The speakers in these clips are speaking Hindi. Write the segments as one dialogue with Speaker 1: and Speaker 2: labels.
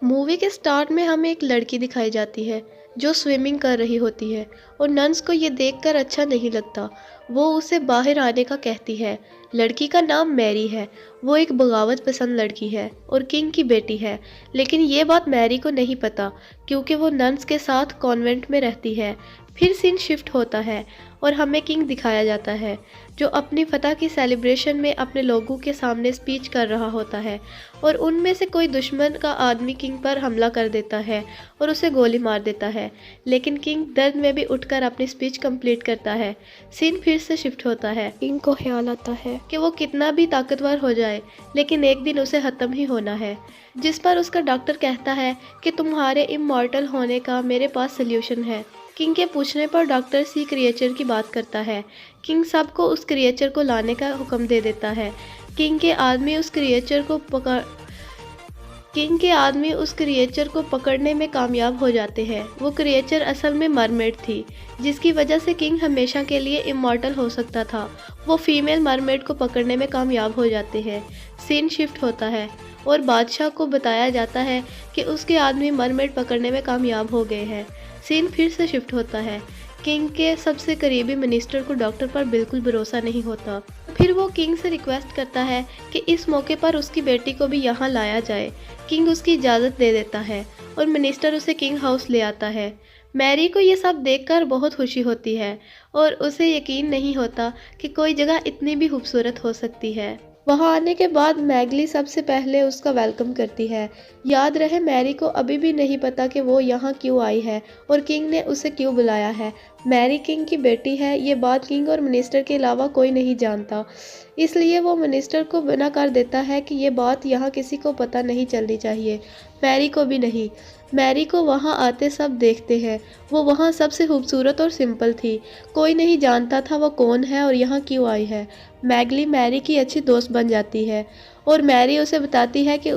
Speaker 1: मूवी के स्टार्ट में हमें एक लड़की दिखाई जाती है जो स्विमिंग कर रही होती है और नन्स को ये देखकर अच्छा नहीं लगता। वो उसे बाहर आने का कहती है। लड़की का नाम मैरी है। वो एक बगावत पसंद लड़की है और किंग की बेटी है, लेकिन ये बात मैरी को नहीं पता क्योंकि वो नन्स के साथ कॉन्वेंट में रहती है। फिर सीन शिफ्ट होता है और हमें किंग दिखाया जाता है जो अपनी फतह की सेलिब्रेशन में अपने लोगों के सामने स्पीच कर रहा होता है और उनमें से कोई दुश्मन का आदमी किंग पर हमला कर देता है और उसे गोली मार देता है, लेकिन किंग दर्द में भी उठकर अपनी स्पीच कंप्लीट करता है। सीन फिर से शिफ्ट होता है। किंग को ख्याल आता है कि वो कितना भी ताकतवर हो जाए लेकिन एक दिन उसे ख़त्म ही होना है, जिस पर उसका डॉक्टर कहता है कि तुम्हारे इमॉर्टल होने का मेरे पास सोल्यूशन है। किंग के पूछने पर डॉक्टर सी क्रिएचर की बात करता है। किंग सबको उस क्रिएचर को लाने का हुक्म दे देता है। किंग के आदमी उस क्रिएचर को पकड़ने में कामयाब हो जाते हैं। वो क्रिएचर असल में मरमेड थी, जिसकी वजह से किंग हमेशा के लिए इमॉर्टल हो सकता था। वो फीमेल मरमेड को पकड़ने में कामयाब हो जाते हैं। सीन शिफ्ट होता है और बादशाह को बताया जाता है कि उसके आदमी मरमेड पकड़ने में कामयाब हो गए हैं। सीन फिर से शिफ्ट होता है। किंग के सबसे करीबी मिनिस्टर को डॉक्टर पर बिल्कुल भरोसा नहीं होता। फिर वो किंग से रिक्वेस्ट करता है कि इस मौके पर उसकी बेटी को भी यहाँ लाया जाए। किंग उसकी इजाज़त दे देता है और मिनिस्टर उसे किंग हाउस ले आता है। मैरी को ये सब देखकर बहुत खुशी होती है और उसे यकीन नहीं होता कि कोई जगह इतनी भी खूबसूरत हो सकती है। वहाँ आने के बाद मैगली सबसे पहले उसका वेलकम करती है। याद रहे मैरी को अभी भी नहीं पता कि वो यहाँ क्यों आई है और किंग ने उसे क्यों बुलाया है। मैरी किंग की बेटी है, ये बात किंग और मिनिस्टर के अलावा कोई नहीं जानता, इसलिए वो मिनिस्टर को मना कर देता है कि ये बात यहाँ किसी को पता नहीं चलनी चाहिए, मैरी को भी नहीं। मैरी को वहाँ आते सब देखते हैं। वो वहाँ सबसे खूबसूरत और सिंपल थी। कोई नहीं जानता था वो कौन है और यहाँ क्यों आई है। मैगली मैरी की अच्छी दोस्त बन जाती है और मैरी उसे बताती है कि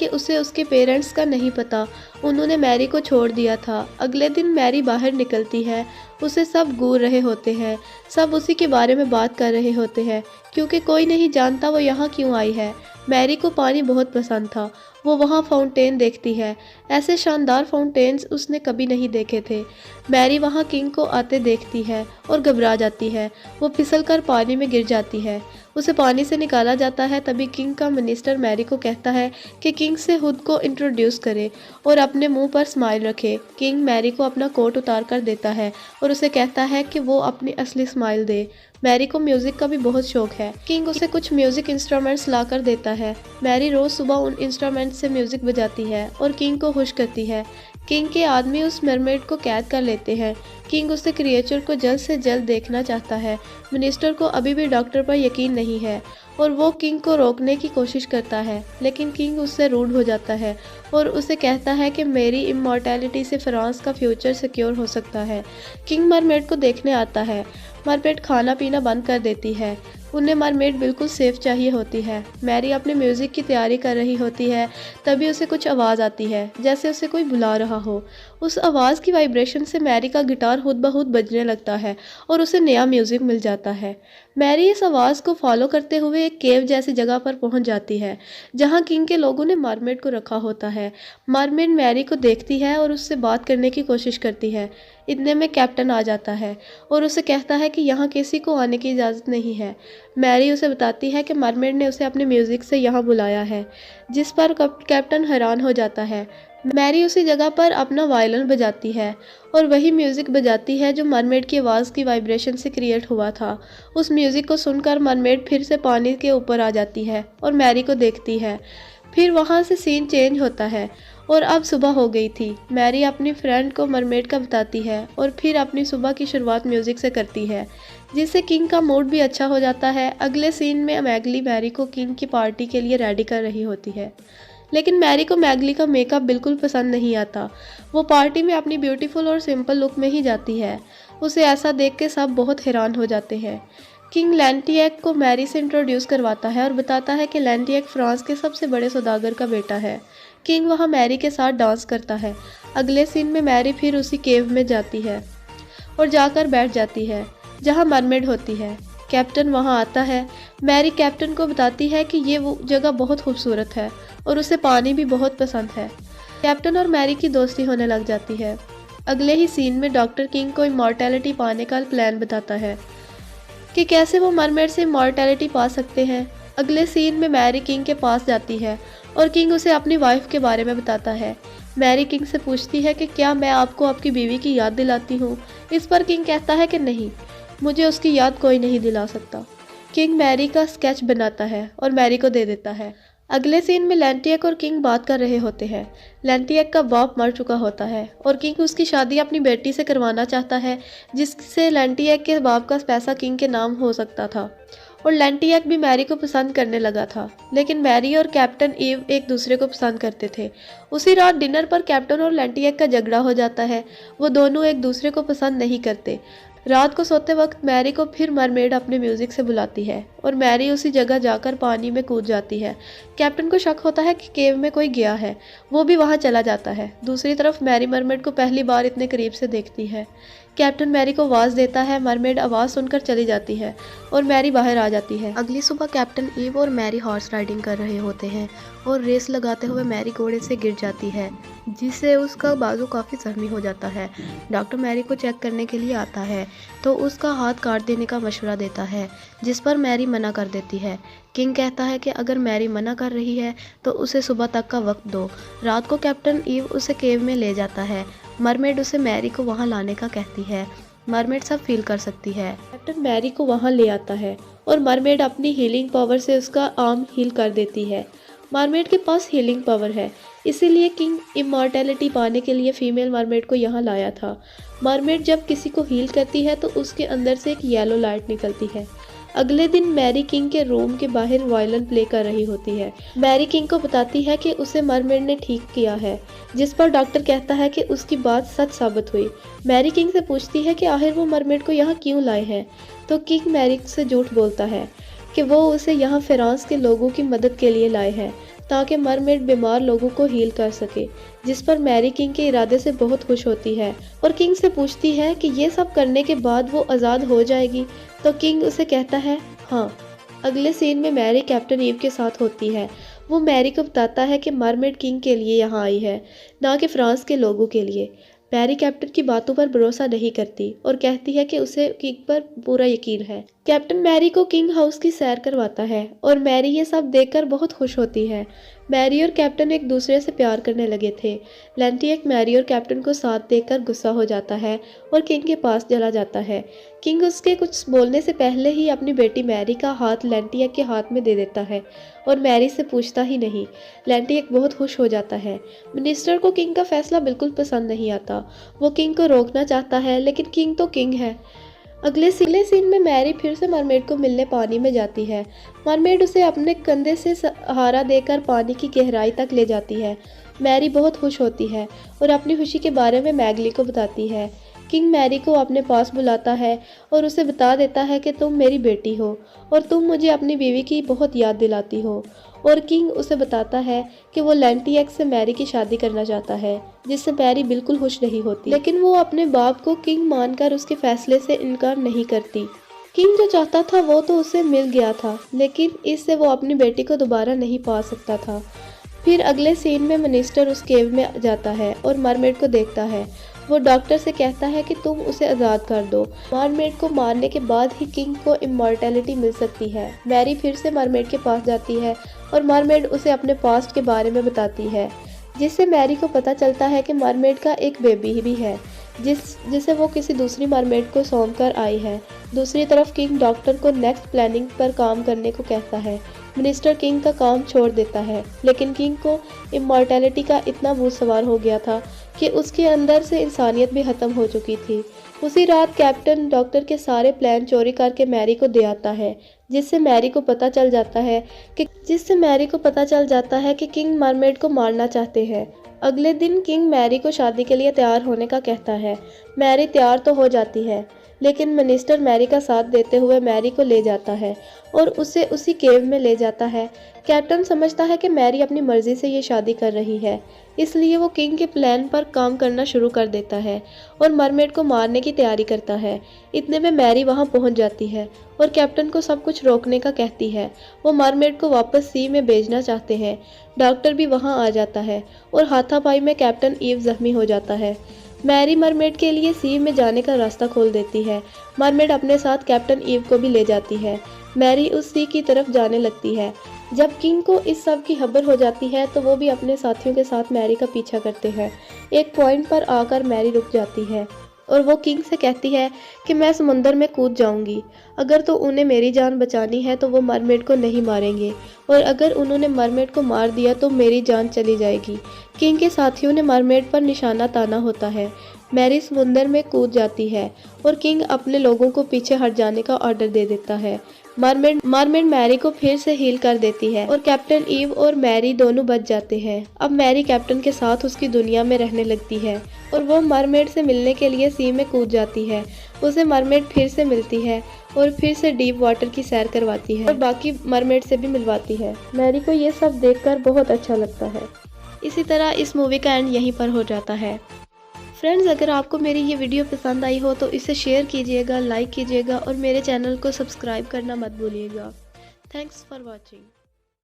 Speaker 1: उसे उसके पेरेंट्स का नहीं पता, उन्होंने मैरी को छोड़ दिया था। अगले दिन मैरी बाहर निकलती है। उसे सब घूर रहे होते हैं, सब उसी के बारे में बात कर रहे होते हैं क्योंकि कोई नहीं जानता वो यहाँ क्यों आई है। मैरी को पानी बहुत पसंद था। वो वहाँ फाउंटेन देखती है। ऐसे शानदार फाउंटेन्स उसने कभी नहीं देखे थे। मैरी वहाँ किंग को आते देखती है और घबरा जाती है। वो फिसलकर पानी में गिर जाती है। उसे पानी से निकाला जाता है। तभी किंग का मिनिस्टर मैरी को कहता है कि किंग से खुद को इंट्रोड्यूस करे और अपने मुंह पर स्माइल रखे। किंग मैरी को अपना कोट उतार कर देता है और उसे कहता है कि वो अपनी असली स्माइल दे। मैरी को म्यूजिक का भी बहुत शौक है। किंग उसे कुछ म्यूजिक इंस्ट्रूमेंट्स ला कर देता है। मैरी रोज सुबह उन इंस्ट्रूमेंट्स से म्यूजिक बजाती है और किंग को खुश करती है। किंग के आदमी उस मरमेड को कैद कर लेते हैं। किंग उसे क्रिएचर को जल्द से जल्द देखना चाहता है। मिनिस्टर को अभी भी डॉक्टर पर यकीन नहीं है और वो किंग को रोकने की कोशिश करता है, लेकिन किंग उससे रूड हो जाता है और उसे कहता है कि मेरी इमॉर्टैलिटी से फ्रांस का फ्यूचर सिक्योर हो सकता है। किंग मरमेड को देखने आता है। मरमेड खाना पीना बंद कर देती है। उन्हें मरमेड बिल्कुल सेफ चाहिए होती है। मैरी अपने म्यूज़िक की तैयारी कर रही होती है, तभी उसे कुछ आवाज़ आती है जैसे उसे कोई बुला रहा हो। उस आवाज़ की वाइब्रेशन से मैरी का गिटार खुद ब खुद बजने लगता है और उसे नया म्यूज़िक मिल जाता है। मैरी इस आवाज़ को फॉलो करते हुए एक केव जैसी जगह पर पहुंच जाती है जहां किंग के लोगों ने मरमेड को रखा होता है। मरमेड मैरी को देखती है और उससे बात करने की कोशिश करती है। इतने में कैप्टन आ जाता है और उसे कहता है कि यहाँ किसी को आने की इजाज़त नहीं है। मैरी उसे बताती है कि मरमेड ने उसे अपने म्यूज़िक से यहाँ बुलाया है, जिस पर कैप्टन हैरान हो जाता है। मैरी उसी जगह पर अपना वायलिन बजाती है और वही म्यूज़िक बजाती है जो मरमेड की आवाज़ की वाइब्रेशन से क्रिएट हुआ था। उस म्यूज़िक को सुनकर मरमेड फिर से पानी के ऊपर आ जाती है और मैरी को देखती है। फिर वहाँ से सीन चेंज होता है और अब सुबह हो गई थी। मैरी अपनी फ्रेंड को मरमेड का बताती है और फिर अपनी सुबह की शुरुआत म्यूज़िक से करती है, जिससे किंग का मूड भी अच्छा हो जाता है। अगले सीन में मैगली मैरी को किंग की पार्टी के लिए रेडी कर रही होती है, लेकिन मैरी को मैगली का मेकअप बिल्कुल पसंद नहीं आता। वो पार्टी में अपनी ब्यूटीफुल और सिंपल लुक में ही जाती है। उसे ऐसा देख के सब बहुत हैरान हो जाते हैं। किंग लैंटियक को मैरी से इंट्रोड्यूस करवाता है और बताता है कि लैंटियक फ्रांस के सबसे बड़े सौदागर का बेटा है। किंग वहाँ मैरी के साथ डांस करता है। अगले सीन में मैरी फिर उसी केव में जाती है और जाकर बैठ जाती है जहाँ मरमेड होती है। कैप्टन वहाँ आता है। मैरी कैप्टन को बताती है कि ये वो जगह बहुत खूबसूरत है और उसे पानी भी बहुत पसंद है। कैप्टन और मैरी की दोस्ती होने लग जाती है। अगले ही सीन में डॉक्टर किंग को इमॉर्टैलिटी पाने का प्लान बताता है कि कैसे वो मरमेड से इमॉर्टैलिटी पा सकते हैं। अगले सीन में मैरी किंग के पास जाती है और किंग उसे अपनी वाइफ के बारे में बताता है। मैरी किंग से पूछती है कि क्या मैं आपको आपकी बीवी की याद दिलाती हूँ। इस पर किंग कहता है कि नहीं, मुझे उसकी याद कोई नहीं दिला सकता। किंग मैरी का स्केच बनाता है और मैरी को दे देता है। अगले सीन में लैंटियक और किंग बात कर रहे होते हैं। लैंटियक का बाप मर चुका होता है और किंग उसकी शादी अपनी बेटी से करवाना चाहता है, जिससे लैंटियक के बाप का पैसा किंग के नाम हो सकता था। और लैंटियक भी मैरी को पसंद करने लगा था, लेकिन मैरी और कैप्टन ईव एक दूसरे को पसंद करते थे। उसी रात डिनर पर कैप्टन और लैंटियक का झगड़ा हो जाता है। वो दोनों एक दूसरे को पसंद नहीं करते। रात को सोते वक्त मैरी को फिर मरमेड अपने म्यूजिक से बुलाती है और मैरी उसी जगह जाकर पानी में कूद जाती है। कैप्टन को शक होता है कि केव में कोई गया है, वो भी वहां चला जाता है। दूसरी तरफ मैरी मरमेड को पहली बार इतने करीब से देखती है। कैप्टन मैरी को आवाज़ देता है, मरमेड आवाज़ सुनकर चली जाती है और मैरी बाहर आ जाती है। अगली सुबह कैप्टन ईव और मैरी हॉर्स राइडिंग कर रहे होते हैं और रेस लगाते हुए मैरी घोड़े से गिर जाती है, जिससे उसका बाजू काफ़ी जख्मी हो जाता है। डॉक्टर मैरी को चेक करने के लिए आता है तो उसका हाथ काट देने का मशवरा देता है, जिस पर मैरी मना कर देती है। किंग कहता है कि अगर मैरी मना कर रही है तो उसे सुबह तक का वक्त दो। रात को कैप्टन ईव उसे केव में ले जाता है। मरमेड उसे मैरी को वहां लाने का कहती है। मरमेड सब फील कर सकती है। कैप्टन मैरी को वहां ले आता है और मरमेड अपनी हीलिंग पावर से उसका आर्म हील कर देती है। मरमेड के पास हीलिंग पावर है, इसीलिए किंग इमॉर्टैलिटी पाने के लिए फीमेल मरमेड को यहाँ लाया था। मरमेड जब किसी को हील करती है तो उसके अंदर से एक येलो लाइट निकलती है। अगले दिन मैरी किंग के रूम के बाहर वायलिन प्ले कर रही होती है। मैरी किंग को बताती है कि उसे मरमेड ने ठीक किया है, जिस पर डॉक्टर कहता है कि उसकी बात सच साबित हुई। मैरी किंग से पूछती है कि आखिर वो मरमेड को यहाँ क्यों लाए हैं, तो किंग मैरी से झूठ बोलता है कि वो उसे यहाँ फ्रांस के लोगों की मदद के लिए लाए हैं, ताकि मरमेड बीमार लोगों को हील कर सके। जिस पर मैरी किंग के इरादे से बहुत खुश होती है और किंग से पूछती है कि ये सब करने के बाद वो आज़ाद हो जाएगी, तो किंग उसे कहता है हाँ। अगले सीन में मैरी कैप्टन ईव के साथ होती है। वो मैरी को बताता है कि मरमेड किंग के लिए यहाँ आई है, ना कि फ्रांस के लोगों के लिए। मैरी कैप्टन की बातों पर भरोसा नहीं करती और कहती है कि उसे किंग पर पूरा यकीन है। कैप्टन मैरी को किंग हाउस की सैर करवाता है और मैरी ये सब देखकर बहुत खुश होती है। मैरी और कैप्टन एक दूसरे से प्यार करने लगे थे। लैंटियक मैरी और कैप्टन को साथ देखकर गुस्सा हो जाता है और किंग के पास चला जाता है। किंग उसके कुछ बोलने से पहले ही अपनी बेटी मैरी का हाथ लैंटियक के हाथ में दे देता है और मैरी से पूछता ही नहीं। लैंटियक बहुत खुश हो जाता है। मिनिस्टर को किंग का फैसला बिल्कुल पसंद नहीं आता। वो किंग को रोकना चाहता है, लेकिन किंग तो किंग है। अगले सीन में मैरी फिर से मरमेड को मिलने पानी में जाती है। मरमेड उसे अपने कंधे से सहारा देकर पानी की गहराई तक ले जाती है। मैरी बहुत खुश होती है और अपनी खुशी के बारे में मैगली को बताती है। किंग मैरी को अपने पास बुलाता है और उसे बता देता है कि तुम मेरी बेटी हो और तुम मुझे अपनी बीवी की बहुत याद दिलाती हो। और किंग उसे बताता है कि वो लैंटियक से मैरी की शादी करना चाहता है, जिससे मैरी बिल्कुल खुश नहीं होती, लेकिन वो अपने बाप को किंग मानकर उसके फैसले से इनकार नहीं करती। किंग जो चाहता था वो तो उसे मिल गया था, लेकिन इससे वो अपनी बेटी को दोबारा नहीं पा सकता था। फिर अगले सीन में मिनिस्टर उस केव में जाता है और मरमेड को देखता है। वो डॉक्टर से कहता है कि तुम उसे आज़ाद कर दो। मरमेड को मारने के बाद ही किंग को इमॉर्टैलिटी मिल सकती है। मैरी फिर से मरमेड के पास जाती है और मरमेड उसे अपने पास्ट के बारे में बताती है, जिससे मैरी को पता चलता है कि मरमेड का एक बेबी भी है, जिसे वो किसी दूसरी मरमेड को सौंप कर आई है। दूसरी तरफ किंग डॉक्टर को नेक्स्ट प्लानिंग पर काम करने को कहता है। मिनिस्टर किंग का काम छोड़ देता है, लेकिन किंग को इमॉर्टैलिटी का इतना भूत सवार हो गया था कि उसके अंदर से इंसानियत भी खत्म हो चुकी थी। उसी रात कैप्टन डॉक्टर के सारे प्लान चोरी करके मैरी को दे आता है, जिससे मैरी को पता चल जाता है कि किंग मरमेड को मारना चाहते हैं। अगले दिन किंग मैरी को शादी के लिए तैयार होने का कहता है। मैरी तैयार तो हो जाती है, लेकिन मिनिस्टर मैरी का साथ देते हुए मैरी को ले जाता है और उसे उसी केव में ले जाता है। कैप्टन समझता है कि मैरी अपनी मर्जी से ये शादी कर रही है, इसलिए वो किंग के प्लान पर काम करना शुरू कर देता है और मरमेड को मारने की तैयारी करता है। इतने में मैरी वहां पहुंच जाती है और कैप्टन को सब कुछ रोकने का कहती है। वो मरमेड को वापस सी में भेजना चाहते हैं। डॉक्टर भी वहां आ जाता है और हाथापाई में कैप्टन ईव जख्मी हो जाता है। मैरी मरमेड के लिए सी में जाने का रास्ता खोल देती है। मरमेड अपने साथ कैप्टन ईव को भी ले जाती है। मैरी उस सी की तरफ जाने लगती है। जब किंग को इस सब की खबर हो जाती है तो वो भी अपने साथियों के साथ मैरी का पीछा करते हैं। एक पॉइंट पर आकर मैरी रुक जाती है और वो किंग से कहती है कि मैं समुंदर में कूद जाऊंगी। अगर तो उन्हें मेरी जान बचानी है तो वो मरमेड को नहीं मारेंगे, और अगर उन्होंने मरमेड को मार दिया तो मेरी जान चली जाएगी। किंग के साथियों ने मरमेड पर निशाना ताना होता है। मैरी समुंदर में कूद जाती है और किंग अपने लोगों को पीछे हट जाने का ऑर्डर दे देता है। मरमेड मैरी को फिर से हील कर देती है और कैप्टन ईव और मैरी दोनों बच जाते हैं। अब मैरी कैप्टन के साथ उसकी दुनिया में रहने लगती है और वो मरमेड से मिलने के लिए सी में कूद जाती है। उसे मरमेड फिर से मिलती है और फिर से डीप वाटर की सैर करवाती है और बाकी मरमेड से भी मिलवाती है। मैरी को ये सब देखकर बहुत अच्छा लगता है। इसी तरह इस मूवी का एंड यहीं पर हो जाता है। फ्रेंड्स, अगर आपको मेरी ये वीडियो पसंद आई हो तो इसे शेयर कीजिएगा, लाइक कीजिएगा और मेरे चैनल को सब्सक्राइब करना मत भूलिएगा। Thanks for watching.